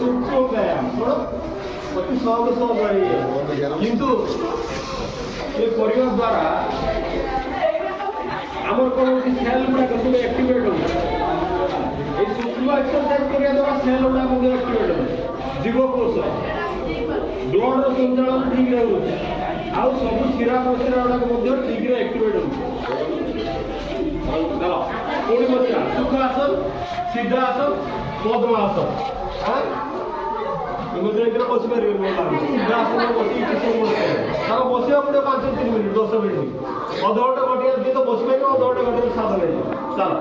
सूक्ष्म व्यायाम थोड़ा अति सहज किंतु ये करने द्वारा आमर कौन होती सेल गुड़ा सब एक्टिवेट हो सूक्ष्म एक्सरसाइज करने द्वारा सेल गुड़ा एक्टिवेट हो जीवकोश ब्लड संचालन ठीक रहे आउ सब शिरा प्रशिरा गुड़ा ठीक एक्टिवेट हो चलो पुणी बसिया सुखासन सिद्धासन पद्मासन बसी पारे सिद्धासन बस तार बसवा पड़े 5-3 मिनट 10 मिनट अधघंटे घंटे तो बस पारे अधघंटे घंटे सात लगे चलो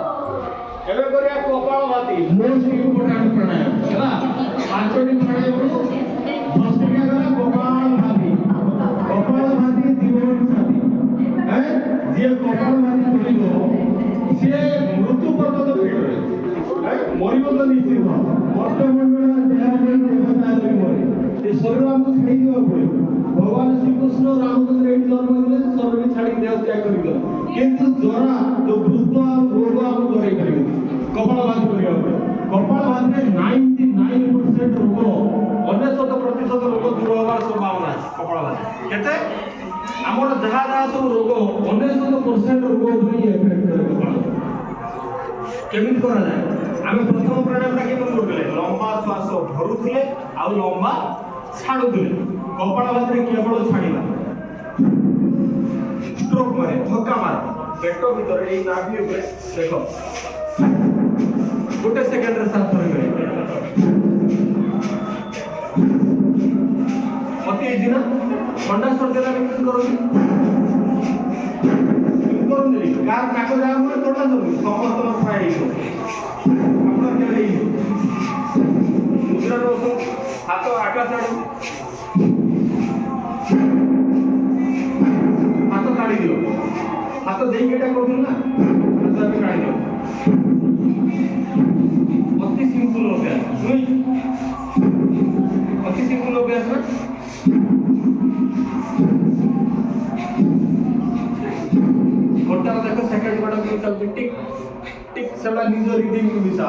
एवं करिया कपाल भाती मोस्ट इम्पोर्टेंट प्राणायाम है 5टी प्राणायाम 10 टिका गला कपाल भाती जीवन साथी है जे कपाल भाती चलिबो से मृत्यु पर्यंत फिट रहे मरिब तो निश्चित मर्तमंडल देवता मरे शरीर आमको छाड़ी देवा पड़े भगवान श्रीकृष्ण रामचंद्र ये जन्म देले शरीर छाड़ी देह त्याग कर किंतु जरा जो वृद्ध रोग आम डरे कर कपाल भाती करिया कपाल भाती 99% रोग 99% रोग दूर होवार संभावना है कपाल भाती केते आमर जहा जहा सब रोग 99% रोग उपरे इफेक्ट करे कपाल केमित करा जाए आमे प्रथम प्राणायामटा केमित करबे लंबा श्वास धरुथिले आ लंबा छाडुथिले कपाल भाती केवल छाडिला स्ट्रोक मारे धक्का मारे पेट भीतर ए नाभि ऊपर देखो गोटे सेकंड रे साथ धरि अति इजी ना ठंडा सर्दी ला केमित करोगी करंदी कार नाको जा मन थोड़ा सर्दी समस्त प्राय आपन के मुद्रा रो हाथ आकाश आड़ हाथ काढ़ी दियो हाथ देई केटा कर ना हाथ पे काढ़ी दियो अति सिंपल अभ्यास सुई अति सिंपल अभ्यास ना घंटा देखो सेकंड बड़ा चलती टिक टिक सेला निज रिदम को मिसा